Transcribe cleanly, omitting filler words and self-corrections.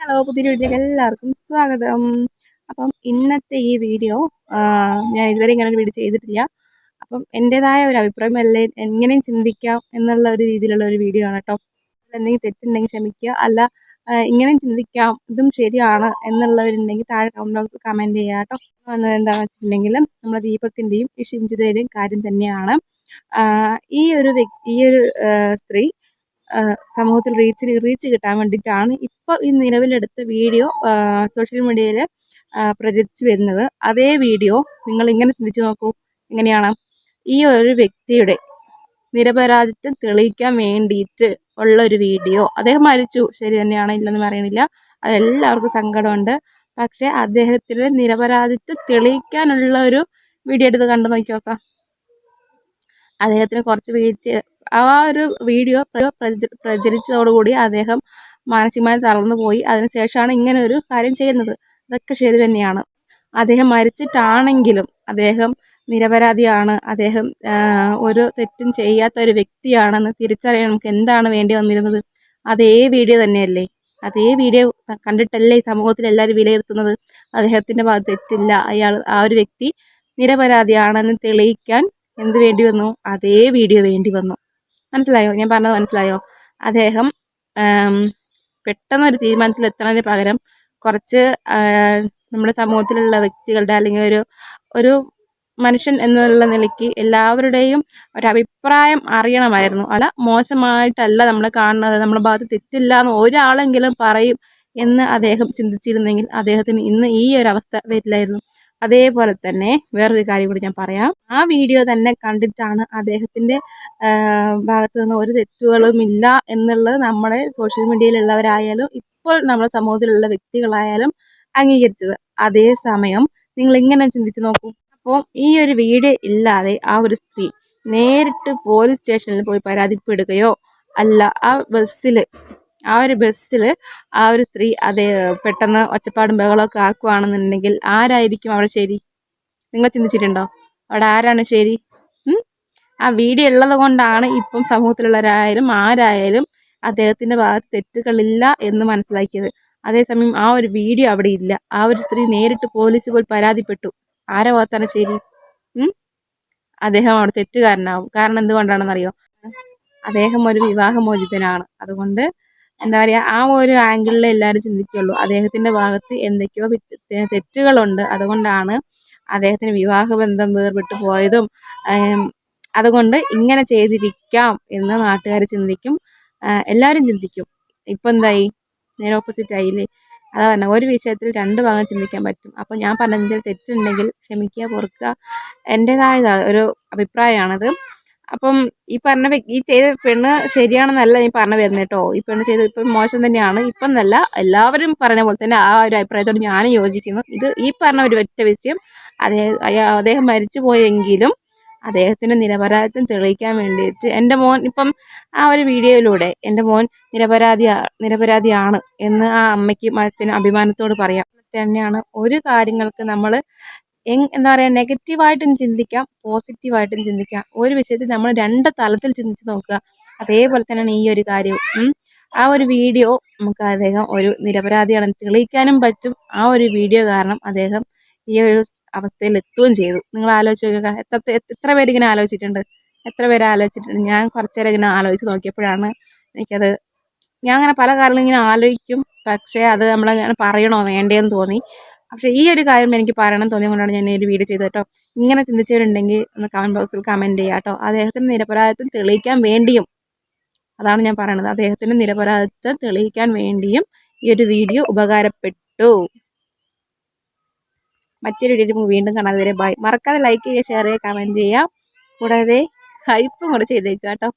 Hello, പുതിയ വീഡിയോയിലേക്ക് എല്ലാവർക്കും സ്വാഗതം. അപ്പം ഇന്നത്തെ ഈ വീഡിയോ ഞാൻ ഇതുവരെ ഇങ്ങനെ ഒരു വീഡിയോ ചെയ്തിട്ടില്ല. അപ്പം എൻ്റെതായ ഒരു അഭിപ്രായം അല്ലേ എങ്ങനെയും ചിന്തിക്കാം എന്നുള്ള ഒരു രീതിയിലുള്ള ഒരു വീഡിയോ ആണ് കേട്ടോ. എന്തെങ്കിലും തെറ്റുണ്ടെങ്കിൽ ക്ഷമിക്കുക, അല്ല ഇങ്ങനെയും ചിന്തിക്കാം ഇതും ശരിയാണ് എന്നുള്ളവരുണ്ടെങ്കിൽ താഴെ കമന്റ് ബോക്സിൽ കമൻറ്റ് ചെയ്യുക കേട്ടോ. എന്താണെന്ന് വെച്ചിട്ടുണ്ടെങ്കിൽ നമ്മുടെ ദീപകിൻ്റെയും ഷിംജിതയുടെയും കാര്യം തന്നെയാണ്. ഈ ഒരു സ്ത്രീ സമൂഹത്തിൽ റീച്ച് കിട്ടാൻ വേണ്ടിയിട്ടാണ് ഇപ്പോൾ ഈ നിലവിലെടുത്ത വീഡിയോ സോഷ്യൽ മീഡിയയിൽ പ്രചരിച്ചു വരുന്നത്. അതേ വീഡിയോ നിങ്ങൾ ഇങ്ങനെ ചിന്തിച്ചു നോക്കൂ, എങ്ങനെയാണ് ഈ ഒരു വ്യക്തിയുടെ നിരപരാധിത്വം തെളിയിക്കാൻ വേണ്ടിയിട്ട് ഉള്ള ഒരു വീഡിയോ. അദ്ദേഹം മരിച്ചു, ശരി തന്നെയാണ്, ഇല്ലെന്ന് പറയണില്ല, അതെല്ലാവർക്കും സങ്കടമുണ്ട്. പക്ഷേ അദ്ദേഹത്തിൻ്റെ നിരപരാധിത്വം തെളിയിക്കാനുള്ള ഒരു വീഡിയോ എടുത്ത് കണ്ടു നോക്കി നോക്കാം. അദ്ദേഹത്തിന് കുറച്ച് വെയിറ്റ്, ആ ഒരു വീഡിയോ പ്രചരിച്ചതോടുകൂടി അദ്ദേഹം മാനസികമായി തളർന്നു പോയി. അതിനുശേഷമാണ് ഇങ്ങനെ ഒരു കാര്യം ചെയ്യുന്നത്. അതൊക്കെ ശരി തന്നെയാണ്. അദ്ദേഹം മരിച്ചിട്ടാണെങ്കിലും അദ്ദേഹം നിരപരാധിയാണ്, അദ്ദേഹം ഒരു തെറ്റും ചെയ്യാത്ത ഒരു വ്യക്തിയാണെന്ന് തിരിച്ചറിയാൻ നമുക്ക് എന്താണ് വേണ്ടി വന്നിരുന്നത്? അതേ വീഡിയോ തന്നെയല്ലേ? അതേ വീഡിയോ കണ്ടിട്ടല്ലേ സമൂഹത്തിൽ എല്ലാവരും വിലയിരുത്തുന്നത്? അദ്ദേഹത്തിൻ്റെ ഭാഗത്ത് തെറ്റില്ല, ആ ഒരു വ്യക്തി നിരപരാധിയാണെന്ന് തെളിയിക്കാൻ എന്ത് വേണ്ടി വന്നു? അതേ വീഡിയോ വേണ്ടി വന്നു. മനസ്സിലായോ? ഞാൻ പറഞ്ഞത് മനസ്സിലായോ? അദ്ദേഹം പെട്ടെന്നൊരു തീരുമാനത്തിലെത്തുന്നതിന് പകരം കുറച്ച് നമ്മുടെ സമൂഹത്തിലുള്ള വ്യക്തികളുടെ അല്ലെങ്കിൽ ഒരു മനുഷ്യൻ എന്നുള്ള നിലയ്ക്ക് എല്ലാവരുടെയും ഒരഭിപ്രായം അറിയണമായിരുന്നു. അല്ല, മോശമായിട്ടല്ല നമ്മൾ കാണുന്നത്, നമ്മുടെ ഭാഗത്ത് തെറ്റില്ല എന്ന് ഒരാളെങ്കിലും പറയും എന്ന് അദ്ദേഹം ചിന്തിച്ചിരുന്നെങ്കിൽ അദ്ദേഹത്തിന് ഇന്ന് ഈ ഒരു അവസ്ഥ വരില്ലായിരുന്നു. അതേപോലെ തന്നെ വേറൊരു കാര്യം കൂടി ഞാൻ പറയാം. ആ വീഡിയോ തന്നെ കണ്ടിട്ടാണ് അദ്ദേഹത്തിൻ്റെ ഭാഗത്ത് നിന്ന് ഒരു തെറ്റുകളും ഇല്ല എന്നുള്ളത് നമ്മുടെ സോഷ്യൽ മീഡിയയിലുള്ളവരായാലും ഇപ്പോൾ നമ്മുടെ സമൂഹത്തിലുള്ള വ്യക്തികളായാലും അംഗീകരിച്ചത്. അതേസമയം നിങ്ങൾ ഇങ്ങനെ ചിന്തിച്ച് നോക്കൂ. അപ്പോൾ ഈ ഒരു വീഡിയോ ഇല്ലാതെ ആ ഒരു സ്ത്രീ നേരിട്ട് പോലീസ് സ്റ്റേഷനിൽ പോയി പരാതിപ്പെടുകയോ അല്ല ആ ഒരു ബസ്സിൽ ആ ഒരു സ്ത്രീ അതേ പെട്ടെന്ന് ഒച്ചപ്പാടും ബഹളമൊക്കെ ആക്കുകയാണെന്നുണ്ടെങ്കിൽ ആരായിരിക്കും അവിടെ ശരി? നിങ്ങൾ ചിന്തിച്ചിട്ടുണ്ടോ? അവിടെ ആരാണ് ശരി? ആ വീഡിയോ ഉള്ളത് കൊണ്ടാണ് ഇപ്പം സമൂഹത്തിലുള്ളവരായാലും ആരായാലും അദ്ദേഹത്തിൻ്റെ ഭാഗത്ത് തെറ്റുകളില്ല എന്ന് മനസ്സിലാക്കിയത്. അതേസമയം ആ ഒരു വീഡിയോ അവിടെ ഇല്ല. ആ ഒരു സ്ത്രീ നേരിട്ട് പോലീസിൽ പോയി പരാതിപ്പെട്ടു. ആരെ ഭാഗത്താണ് ശരി? അദ്ദേഹം അവിടെ തെറ്റുകാരനാവും. കാരണം എന്തുകൊണ്ടാണെന്നറിയോ? അദ്ദേഹം ഒരു വിവാഹമോചിതനാണ്. അതുകൊണ്ട് എന്താ പറയുക, ആ ഒരു ആംഗിളിൽ എല്ലാവരും ചിന്തിക്കുള്ളൂ. അദ്ദേഹത്തിൻ്റെ ഭാഗത്ത് എന്തൊക്കെയോ തെറ്റുകളുണ്ട്, അതുകൊണ്ടാണ് അദ്ദേഹത്തിന് വിവാഹബന്ധം വേർപെട്ടു പോയതും. അതുകൊണ്ട് ഇങ്ങനെ ചെയ്തിരിക്കാം എന്ന് നാട്ടുകാർ ചിന്തിക്കും, എല്ലാവരും ചിന്തിക്കും. ഇപ്പം എന്തായി? നേരെ ഓപ്പോസിറ്റ് ആയില്ലേ? അതാ പറഞ്ഞ ഒരു വിഷയത്തിൽ രണ്ട് ഭാഗം ചിന്തിക്കാൻ പറ്റും. അപ്പോൾ ഞാൻ പറഞ്ഞതിൽ തെറ്റുണ്ടെങ്കിൽ ക്ഷമിക്കുക, പൊറുക്കുക, എൻ്റെതായ ഒരു അഭിപ്രായമാണത്. അപ്പം ഈ ചെയ്ത പെണ്ണ് ശരിയാണെന്നല്ല ഞാൻ പറഞ്ഞു വരുന്നത് കേട്ടോ. ഈ പെണ്ണ് ചെയ്ത് ഇപ്പം മോശം തന്നെയാണ്. ഇപ്പം എന്നല്ല, എല്ലാവരും പറഞ്ഞ പോലെ തന്നെ ആ ഒരു അഭിപ്രായത്തോട് ഞാനും യോജിക്കുന്നു. ഈ പറഞ്ഞ ഒരു ഒറ്റ വിഷയം, അദ്ദേഹം മരിച്ചു പോയെങ്കിലും അദ്ദേഹത്തിൻ്റെ നിരപരാധിത്വം തെളിയിക്കാൻ വേണ്ടിയിട്ട് എൻ്റെ മോൻ ഇപ്പം ആ ഒരു വീഡിയോയിലൂടെ എൻ്റെ മോൻ നിരപരാധിയാണ് എന്ന് ആ അമ്മയ്ക്കും അച്ഛനും അഭിമാനത്തോട് പറയാം. തന്നെയാണ് ഒരു കാര്യങ്ങൾക്ക് നമ്മൾ എന്താ പറയുക, നെഗറ്റീവായിട്ടും ചിന്തിക്കാം, പോസിറ്റീവായിട്ടും ചിന്തിക്കാം. ഒരു വിഷയത്തിൽ നമ്മൾ രണ്ട് തലത്തിൽ ചിന്തിച്ച് നോക്കുക. അതേപോലെ തന്നെയാണ് ഈ ഒരു കാര്യവും. ആ ഒരു വീഡിയോ നമുക്ക് അദ്ദേഹം ഒരു നിരപരാധിയാണെന്ന് തെളിയിക്കാനും പറ്റും. ആ ഒരു വീഡിയോ കാരണം അദ്ദേഹം ഈ ഒരു അവസ്ഥയിൽ എത്തുകയും ചെയ്തു. നിങ്ങൾ ആലോചിച്ച് നോക്കുക, എത്ര പേരിങ്ങനെ ആലോചിച്ചിട്ടുണ്ട്? എത്ര പേര് ആലോചിച്ചിട്ടുണ്ട്? ഞാൻ കുറച്ച് നേരം ഇങ്ങനെ ആലോചിച്ച് നോക്കിയപ്പോഴാണ് ഞാൻ അങ്ങനെ പല കാര്യങ്ങളും ഇങ്ങനെ ആലോചിക്കും, പക്ഷേ അത് നമ്മളങ്ങനെ പറയണോ വേണ്ടേന്ന് തോന്നി. പക്ഷേ ഈ ഒരു കാര്യം എനിക്ക് പറയണം തോന്നിയതുകൊണ്ടാണ് ഞാൻ ഈ ഒരു വീഡിയോ ചെയ്തത് കേട്ടോ. ഇങ്ങനെ ചിന്തിച്ചവരുണ്ടെങ്കിൽ ഒന്ന് കമൻറ്റ് ബോക്സിൽ കമൻറ്റ് ചെയ്യുക കേട്ടോ. അദ്ദേഹത്തിൻ്റെ നിരപരാധിത്വം തെളിയിക്കാൻ വേണ്ടിയും, അതാണ് ഞാൻ പറയണത്, അദ്ദേഹത്തിൻ്റെ നിരപരാധിത്വം തെളിയിക്കാൻ വേണ്ടിയും ഈ ഒരു വീഡിയോ ഉപകാരപ്പെട്ടു. മറ്റൊരു വീഡിയോ വീണ്ടും കാണാതെ വരെ ബൈ. മറക്കാതെ ലൈക്ക് ചെയ്യുക, ഷെയർ ചെയ്യുക, കമൻറ്റ് ചെയ്യുക, കൂടാതെ ഹൈപ്പും കൂടെ ചെയ്തേക്കുക കേട്ടോ.